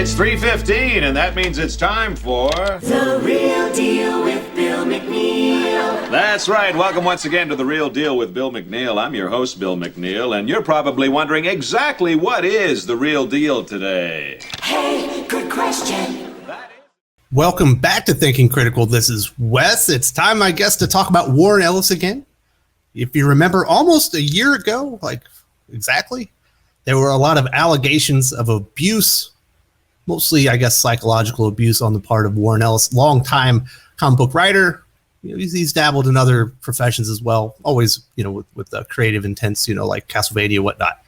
It's 3:15, and that means it's time for The Real Deal with Bill McNeil. That's right. Welcome once again to The Real Deal with Bill McNeil. I'm your host, Bill McNeil, and you're probably wondering exactly what is the real deal today. Hey, good question. Welcome back to Thinking Critical. This is Wes. It's time, I guess, to talk about Warren Ellis again. If you remember, almost a year ago, exactly, there were a lot of allegations of abuse, mostly, I guess, psychological abuse on the part of Warren Ellis, longtime comic book writer. He's dabbled in other professions as well, always, with creative intents, like Castlevania, whatnot.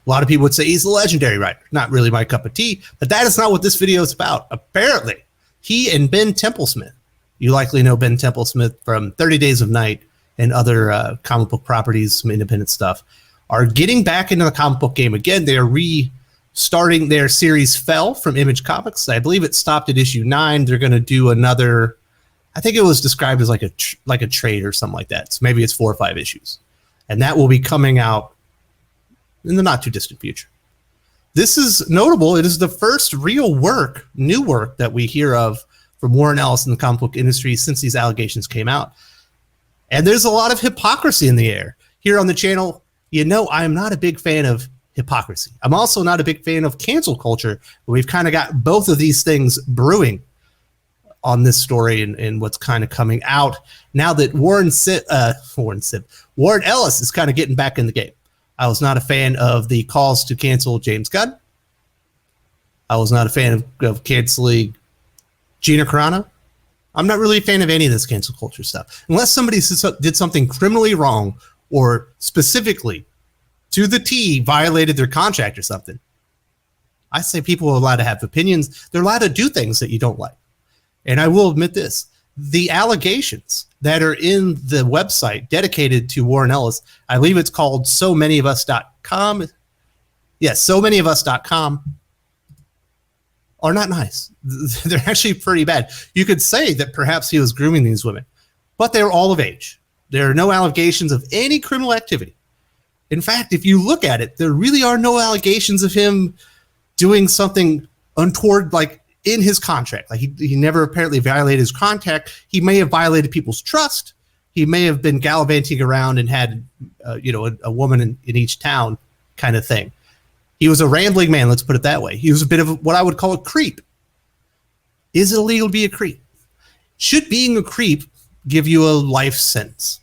A lot of people would say he's a legendary writer. Not really my cup of tea, but that is not what this video is about. Apparently, he and Ben Templesmith, you likely know Ben Templesmith from 30 Days of Night and other comic book properties, some independent stuff, are getting back into the comic book game again. They are restarting their series Fell from Image Comics. I believe it stopped at issue 9. They're going to do another, I think it was described as like a trade or something like that. So maybe it's 4 or 5 issues. And that will be coming out in the not too distant future. This is notable. It is the first real new work that we hear of from Warren Ellis in the comic book industry since these allegations came out. And there's a lot of hypocrisy in the air. Here on the channel, I am not a big fan of hypocrisy. I'm also not a big fan of cancel culture. We've kind of got both of these things brewing on this story and what's kind of coming out now that Warren Ellis is kind of getting back in the game. I was not a fan of the calls to cancel James Gunn. I was not a fan of canceling Gina Carano. I'm not really a fan of any of this cancel culture stuff. Unless somebody did something criminally wrong or specifically to the T violated their contract or something. I say people are allowed to have opinions. They're allowed to do things that you don't like. And I will admit this. The allegations that are in the website dedicated to Warren Ellis, I believe it's called SoManyOfUs.com. Yes, SoManyOfUs.com are not nice. They're actually pretty bad. You could say that perhaps he was grooming these women, but they're all of age. There are no allegations of any criminal activity. In fact, if you look at it, there really are no allegations of him doing something untoward, like in his contract. Like he never apparently violated his contract. He may have violated people's trust. He may have been gallivanting around and had, a woman in each town kind of thing. He was a rambling man, let's put it that way. He was a bit of what I would call a creep. Is it illegal to be a creep? Should being a creep give you a life sentence?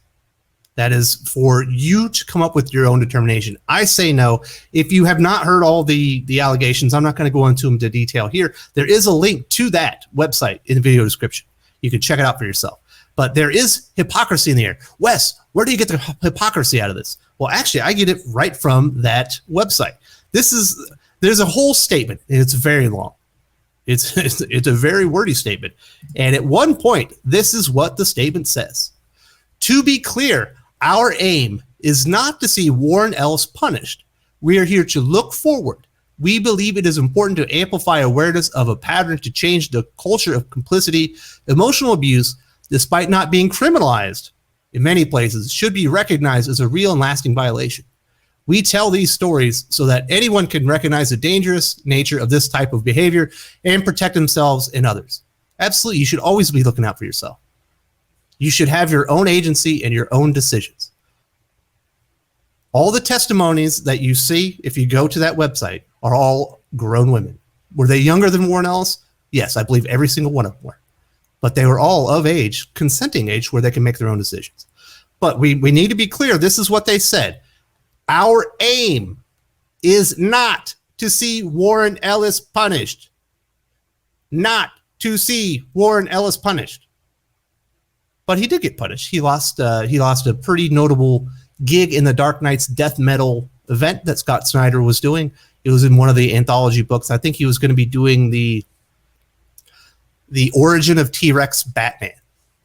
That is for you to come up with your own determination. I say no. If you have not heard all the allegations, I'm not going to go into them to detail here. There is a link to that website in the video description. You can check it out for yourself. But there is hypocrisy in the air. Wes, where do you get the hypocrisy out of this? Well, actually, I get it right from that website. There's a whole statement, and it's very long. It's a very wordy statement. And at one point, this is what the statement says. To be clear, our aim is not to see Warren Ellis punished. We are here to look forward. We believe it is important to amplify awareness of a pattern to change the culture of complicity. Emotional abuse, despite not being criminalized in many places, should be recognized as a real and lasting violation. We tell these stories so that anyone can recognize the dangerous nature of this type of behavior and protect themselves and others. Absolutely, you should always be looking out for yourself. You should have your own agency and your own decisions. All the testimonies that you see, if you go to that website, are all grown women. Were they younger than Warren Ellis? Yes, I believe every single one of them were. But they were all of age, consenting age, where they can make their own decisions. But we need to be clear. This is what they said. Our aim is not to see Warren Ellis punished. Not to see Warren Ellis punished. But he did get punished. He lost a pretty notable gig in the Dark Knight's death metal event that Scott Snyder was doing. It was in one of the anthology books. I think he was going to be doing the origin of T-Rex Batman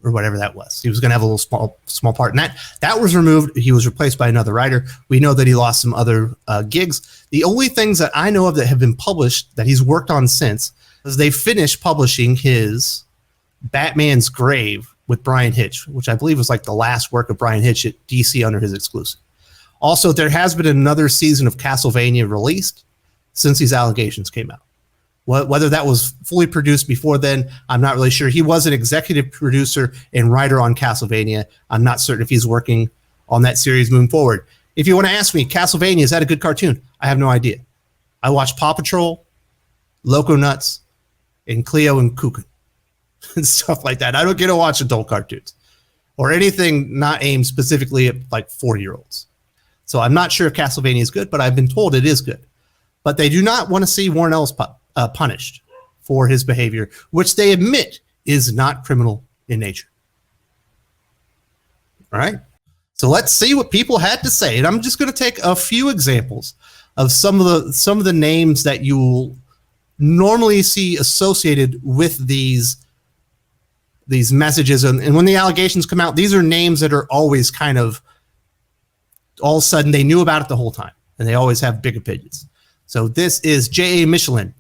or whatever that was. He was going to have a little small part in that. That was removed. He was replaced by another writer. We know that he lost some other gigs. The only things that I know of that have been published that he's worked on since is they finished publishing his Batman's Grave with Brian Hitch, which I believe was like the last work of Brian Hitch at DC under his exclusive. Also, there has been another season of Castlevania released since these allegations came out. Whether that was fully produced before then, I'm not really sure. He was an executive producer and writer on Castlevania. I'm not certain if he's working on that series moving forward. If you want to ask me, Castlevania, is that a good cartoon? I have no idea. I watch Paw Patrol, Loco Nuts, and Cleo and Kukin and stuff like that. I don't get to watch adult cartoons or anything not aimed specifically at like 4-year-olds. So I'm not sure if Castlevania is good, but I've been told it is good. But they do not want to see Warren Ellis punished for his behavior, which they admit is not criminal in nature. All right. So let's see what people had to say. And I'm just going to take a few examples of some of the names that you will normally see associated with these messages. And when the allegations come out, these are names that are always kind of all of a sudden they knew about it the whole time, and they always have big opinions. So this is J.A. Michelin.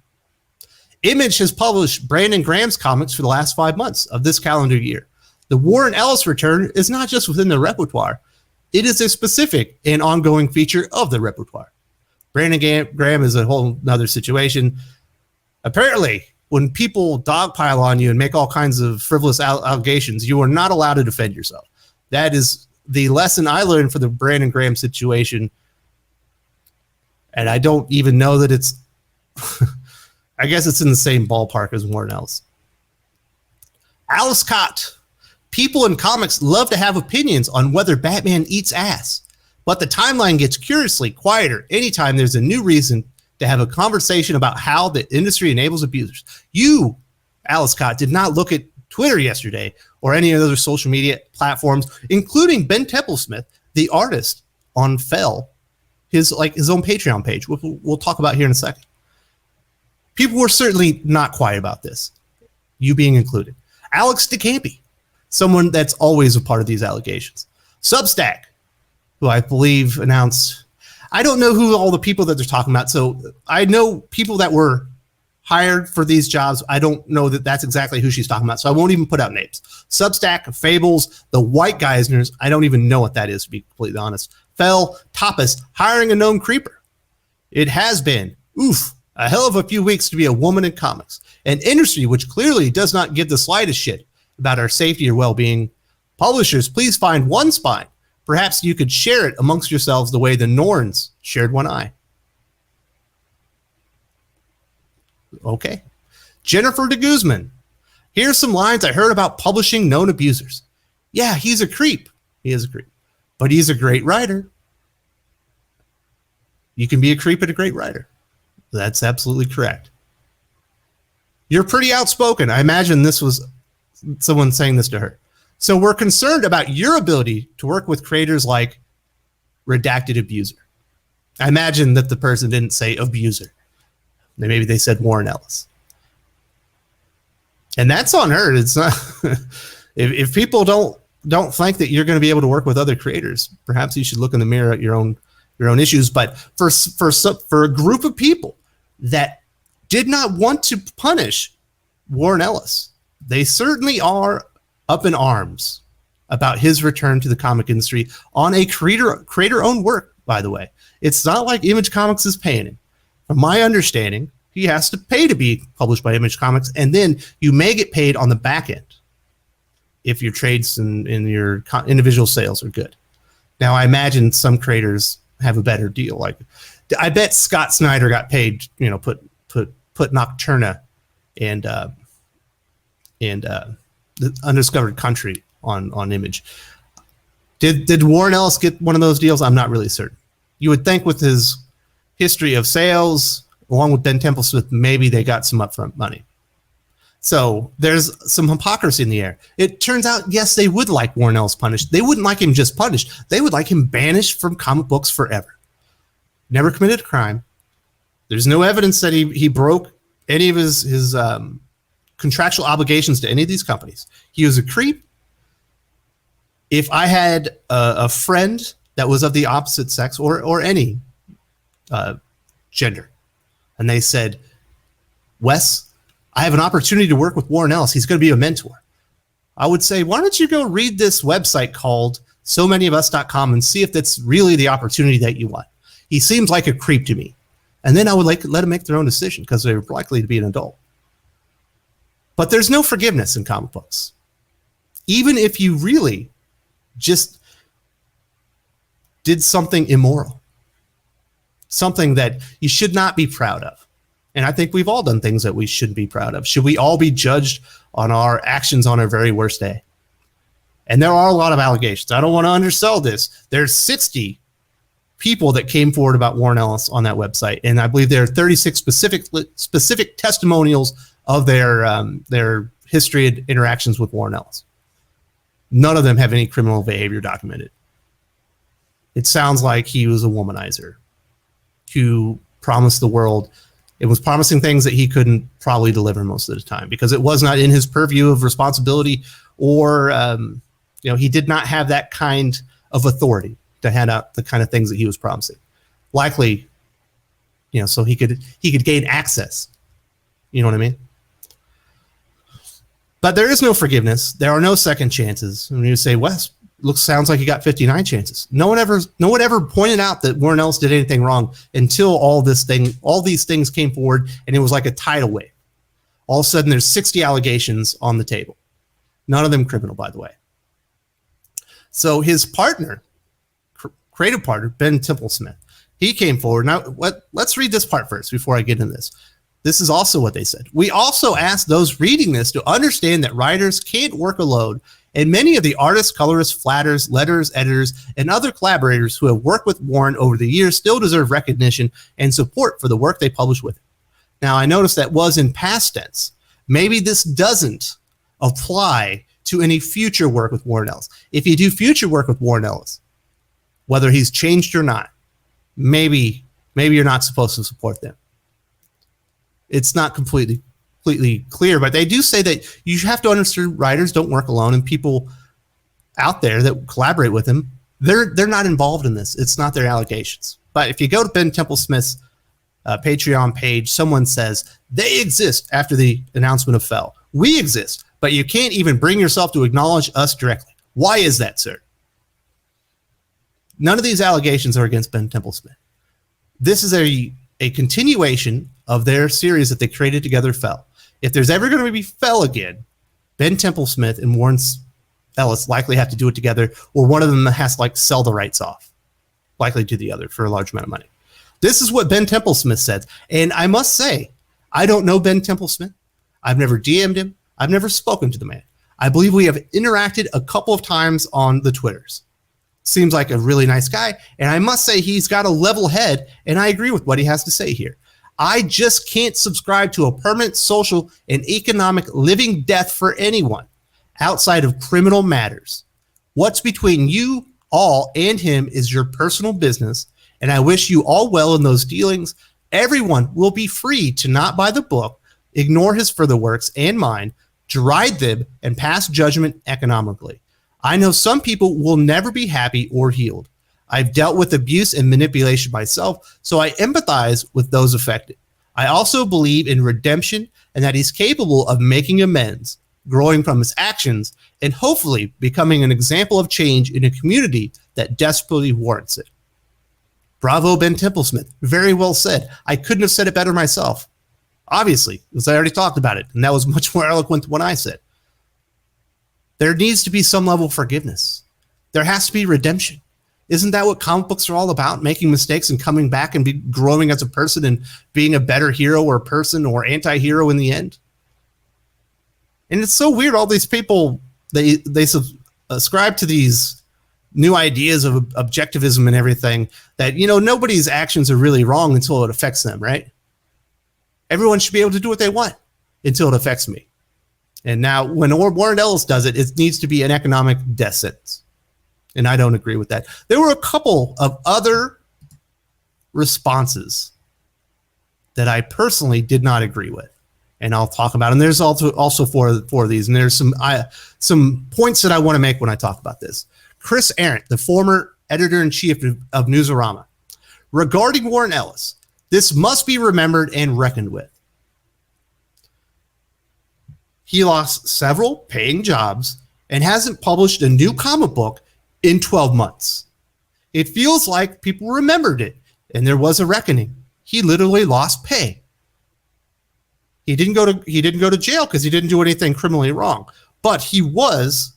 Image has published Brandon Graham's comics for the last 5 months of this calendar year. The Warren Ellis return is not just within the repertoire. It is a specific and ongoing feature of the repertoire. Brandon Graham is a whole nother situation. Apparently, when people dogpile on you and make all kinds of frivolous allegations, you are not allowed to defend yourself. That is the lesson I learned for the Brandon Graham situation. And I don't even know that it's, I guess it's in the same ballpark as Warren Ellis. Alice Cott. People in comics love to have opinions on whether Batman eats ass, but the timeline gets curiously quieter anytime there's a new reason to have a conversation about how the industry enables abusers. You, Alice Cott, did not look at Twitter yesterday or any other social media platforms, including Ben Templesmith, the artist on Fell, his own Patreon page. We'll talk about here in a second. People were certainly not quiet about this, you being included. Alex DeCampi, someone that's always a part of these allegations. Substack, who I believe announced, I don't know who all the people that they're talking about. So I know people that were hired for these jobs. I don't know that that's exactly who she's talking about. So I won't even put out names. Substack, Fables, the White Geisners. I don't even know what that is, to be completely honest. Fell, Tapas, hiring a known creeper. It has been, a hell of a few weeks to be a woman in comics. An industry which clearly does not give the slightest shit about our safety or well-being. Publishers, please find one spine. Perhaps you could share it amongst yourselves the way the Norns shared one eye. Okay. Jennifer de Guzman. Here's some lines I heard about publishing known abusers. Yeah, he's a creep. He is a creep. But he's a great writer. You can be a creep and a great writer. That's absolutely correct. You're pretty outspoken. I imagine this was someone saying this to her. So we're concerned about your ability to work with creators like Redacted Abuser. I imagine that the person didn't say abuser. Maybe they said Warren Ellis. And that's on her. It's not if people don't think that you're going to be able to work with other creators, perhaps you should look in the mirror at your own issues. But for a group of people that did not want to punish Warren Ellis, they certainly are up in arms about his return to the comic industry on a creator-owned work, by the way. It's not like Image Comics is paying him. From my understanding, he has to pay to be published by Image Comics, and then you may get paid on the back end if your trades and your individual sales are good. Now, I imagine some creators have a better deal. Like, I bet Scott Snyder got paid, put Nocturna and the Undiscovered Country on Image. Did Warren Ellis get one of those deals? I'm not really certain. You would think with his history of sales, along with Ben Templesmith, maybe they got some upfront money. So there's some hypocrisy in the air. It turns out, yes, they would like Warren Ellis punished. They wouldn't like him just punished. They would like him banished from comic books forever. Never committed a crime. There's no evidence that he broke any of his contractual obligations to any of these companies. He was a creep. If I had a friend that was of the opposite sex or any gender, and they said, Wes, I have an opportunity to work with Warren Ellis. He's going to be a mentor. I would say, why don't you go read this website called SoManyOfUs.com and see if that's really the opportunity that you want. He seems like a creep to me. And then I would let them make their own decision because they're likely to be an adult. But there's no forgiveness in comic books. Even if you really just did something immoral, something that you should not be proud of. And I think we've all done things that we shouldn't be proud of. Should we all be judged on our actions on our very worst day? And there are a lot of allegations. I don't want to undersell this. There's 60 people that came forward about Warren Ellis on that website. And I believe there are 36 specific testimonials of their history and interactions with Warren Ellis. None of them have any criminal behavior documented. It sounds like he was a womanizer who promised the world. It was promising things that he couldn't probably deliver most of the time because it was not in his purview of responsibility, or he did not have that kind of authority to hand out the kind of things that he was promising. Likely, so he could gain access. You know what I mean? But there is no forgiveness. There are no second chances. And you say, Wes, sounds like he got 59 chances. No one ever pointed out that Warren Ellis did anything wrong until all these things came forward, and it was like a tidal wave. All of a sudden, there's 60 allegations on the table. None of them criminal, by the way. So his partner, creative partner, Ben Templesmith, he came forward. Now, let's read this part first before I get into this. This is also what they said. We also asked those reading this to understand that writers can't work alone, and many of the artists, colorists, flatters, letters, editors, and other collaborators who have worked with Warren over the years still deserve recognition and support for the work they publish with him. Now, I noticed that was in past tense. Maybe this doesn't apply to any future work with Warren Ellis. If you do future work with Warren Ellis, whether he's changed or not, maybe you're not supposed to support them. It's not completely clear, but they do say that you have to understand writers don't work alone, and people out there that collaborate with them, they're not involved in this. It's not their allegations. But if you go to Ben Templesmith's Patreon page, someone says they exist after the announcement of Fell. We exist, but you can't even bring yourself to acknowledge us directly. Why is that, sir? None of these allegations are against Ben Templesmith. This is a continuation of their series that they created together, Fell. If there's ever going to be Fell again, Ben Templesmith and Warren Ellis likely have to do it together, or one of them has to sell the rights off, likely to the other for a large amount of money. This is what Ben Templesmith said. And I must say, I don't know Ben Templesmith. I've never DM'd him. I've never spoken to the man. I believe we have interacted a couple of times on the Twitters. Seems like a really nice guy. And I must say he's got a level head, and I agree with what he has to say here. I just can't subscribe to a permanent social and economic living death for anyone outside of criminal matters. What's between you all and him is your personal business, and I wish you all well in those dealings. Everyone will be free to not buy the book, ignore his further works and mine, deride them, and pass judgment economically. I know some people will never be happy or healed. I've dealt with abuse and manipulation myself, so I empathize with those affected. I also believe in redemption and that he's capable of making amends, growing from his actions, and hopefully becoming an example of change in a community that desperately warrants it. Bravo, Ben Templesmith. Very well said. I couldn't have said it better myself. Obviously, because I already talked about it, and that was much more eloquent than what I said. There needs to be some level of forgiveness. There has to be redemption. Isn't that what comic books are all about? Making mistakes and coming back and growing as a person and being a better hero or person or anti-hero in the end? And it's so weird. All these people, they ascribe to these new ideas of objectivism and everything that, nobody's actions are really wrong until it affects them, right? Everyone should be able to do what they want until it affects me. And now when Warren Ellis does it, it needs to be an economic death sentence. And I don't agree with that. There were a couple of other responses that I personally did not agree with, and I'll talk about. And there's also four of these, and there's some points that I want to make when I talk about this. Chris Arendt, the former editor-in-chief of Newsarama, regarding Warren Ellis, this must be remembered and reckoned with. He lost several paying jobs and hasn't published a new comic book in 12 months. It feels like people remembered it, and there was a reckoning. he literally lost pay. He didn't go to jail because he didn't do anything criminally wrong, but he was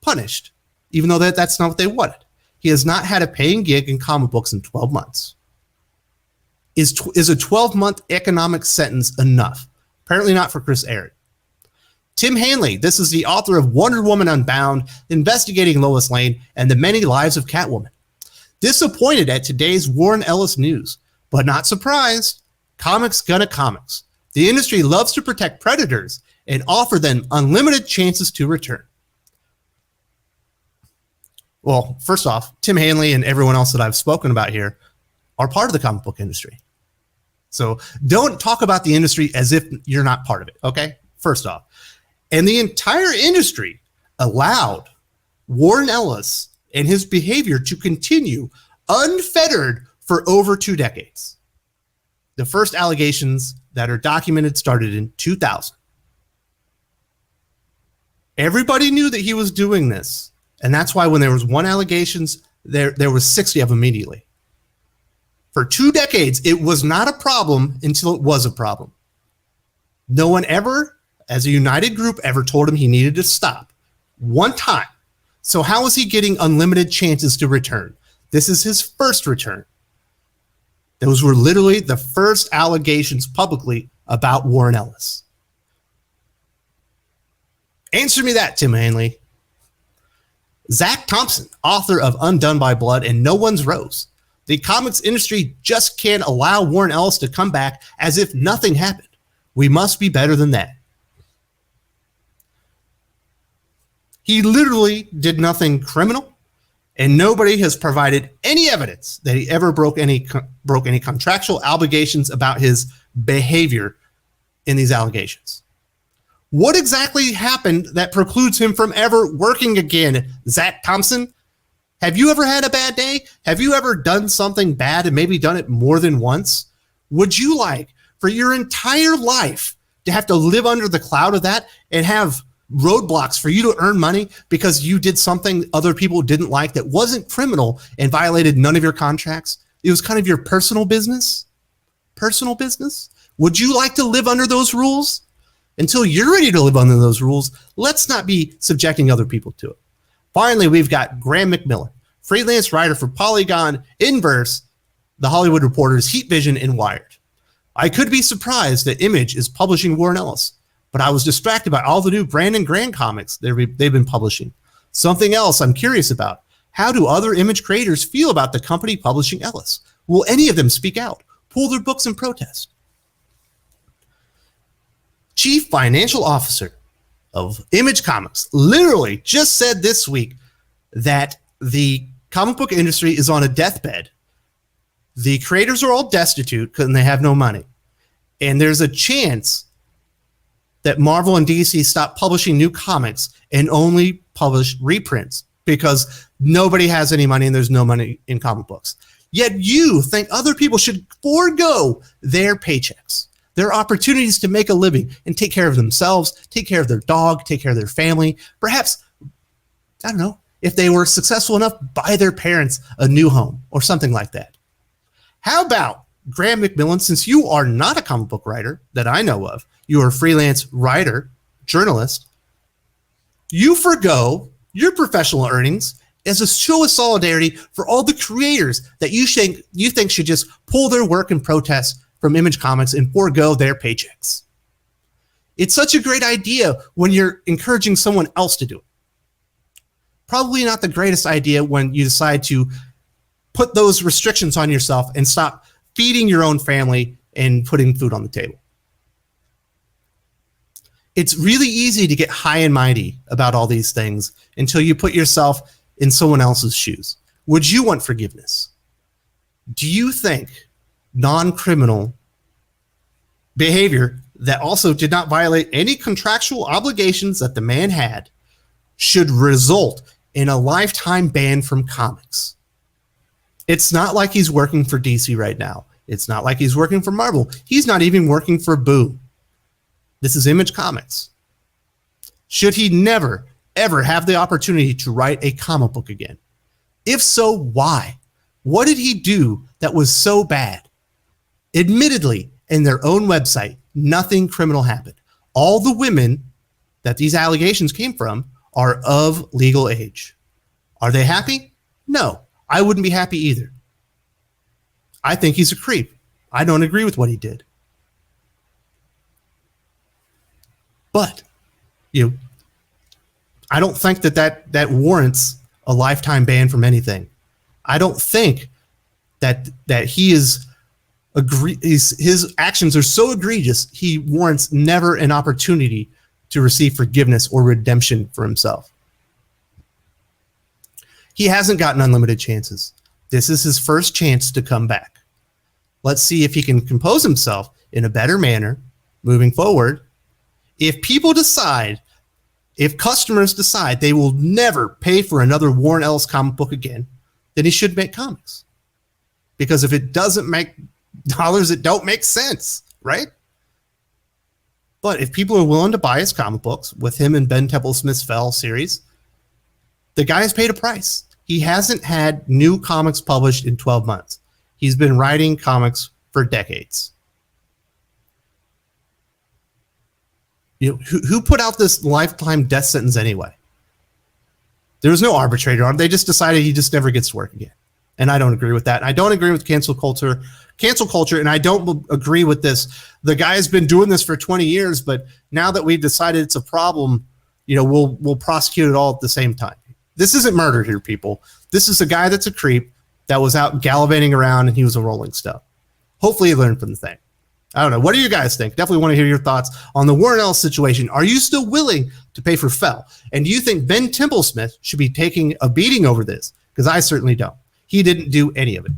punished, even though that's not what they wanted. He has not had a paying gig in comic books in 12 months. Is a 12-month economic sentence enough? Apparently not for Chris Aaron. Tim Hanley, this is the author of Wonder Woman Unbound, Investigating Lois Lane, and The Many Lives of Catwoman. Disappointed at today's Warren Ellis news, but not surprised. Comics gonna comics. The industry loves to protect predators and offer them unlimited chances to return. Well, first off, Tim Hanley and everyone else that I've spoken about here are part of the comic book industry. So don't talk about the industry as if you're not part of it, okay? First off. And the entire industry allowed Warren Ellis and his behavior to continue unfettered for over 2 decades. The first allegations that are documented started in 2000. Everybody knew that he was doing this. And that's why when there was one allegations, there was 60 of them immediately. For 2 decades, it was not a problem until it was a problem. No one ever, as a united group, ever told him he needed to stop. One time. So how is he getting unlimited chances to return? This is his first return. Those were literally the first allegations publicly about Warren Ellis. Answer me that, Tim Hanley. Zach Thompson, author of Undone by Blood and No One's Rose. The comics industry just can't allow Warren Ellis to come back as if nothing happened. We must be better than that. He literally did nothing criminal, and nobody has provided any evidence that he ever broke any contractual obligations about his behavior in these allegations. What exactly happened that precludes him from ever working again, Zach Thompson? Have you ever had a bad day? Have you ever done something bad and maybe done it more than once? Would you like for your entire life to have to live under the cloud of that and have roadblocks for you to earn money because you did something other people didn't like that wasn't criminal and violated none of your contracts? It was kind of your personal business? Personal business? Would you like to live under those rules? Until you're ready to live under those rules, let's not be subjecting other people to it. Finally, we've got Graham McMillan, freelance writer for Polygon, Inverse, The Hollywood Reporters, Heat Vision, and Wired. I could be surprised that Image is publishing Warren Ellis, but I was distracted by all the new Brandon Grant comics they've been publishing. Something else I'm curious about. How do other Image creators feel about the company publishing Ellis? Will any of them speak out, pull their books in protest? Chief Financial Officer of Image Comics literally just said this week that the comic book industry is on a deathbed. The creators are all destitute because they have no money. And there's a chance that Marvel and DC stop publishing new comics and only publish reprints because nobody has any money and there's no money in comic books. Yet you think other people should forego their paychecks, their opportunities to make a living and take care of themselves, take care of their dog, take care of their family. Perhaps, I don't know, if they were successful enough, buy their parents a new home or something like that. How about Graham McMillan, since you are not a comic book writer that I know of, you are a freelance writer, journalist, you forgo your professional earnings as a show of solidarity for all the creators that you think should just pull their work in protest from Image Comics and forego their paychecks. It's such a great idea when you're encouraging someone else to do it. Probably not the greatest idea when you decide to put those restrictions on yourself and stop feeding your own family and putting food on the table. It's really easy to get high and mighty about all these things until you put yourself in someone else's shoes. Would you want forgiveness? Do you think non-criminal behavior that also did not violate any contractual obligations that the man had should result in a lifetime ban from comics? It's not like he's working for DC right now. It's not like he's working for Marvel. He's not even working for Boom. This is Image Comics. Should he never, ever have the opportunity to write a comic book again? If so, why? What did he do that was so bad? Admittedly, in their own website, nothing criminal happened. All the women that these allegations came from are of legal age. Are they happy? No, I wouldn't be happy either. I think he's a creep. I don't agree with what he did. But, I don't think that warrants a lifetime ban from anything. I don't think that he is his actions are so egregious, he warrants never an opportunity to receive forgiveness or redemption for himself. He hasn't gotten unlimited chances. This is his first chance to come back. Let's see if he can compose himself in a better manner moving forward. If customers decide they will never pay for another Warren Ellis comic book again, then he should make comics. Because if it doesn't make dollars, it don't make sense, right? But if people are willing to buy his comic books with him and Ben Temple-Smith's Fell series, the guy has paid a price. He hasn't had new comics published in 12 months. He's been writing comics for decades. Who put out this lifetime death sentence anyway? There was no arbitrator on it. They just decided he just never gets to work again. And I don't agree with that. I don't agree with cancel culture, and I don't agree with this. The guy's been doing this for 20 years, but now that we've decided it's a problem, we'll prosecute it all at the same time. This isn't murder here, people. This is a guy that's a creep that was out gallivanting around, and he was a Rolling Stone. Hopefully he learned from the thing. I don't know. What do you guys think? Definitely want to hear your thoughts on the Warren Ellis situation. Are you still willing to pay for Fell? And do you think Ben Temple-Smith should be taking a beating over this? Because I certainly don't. He didn't do any of it.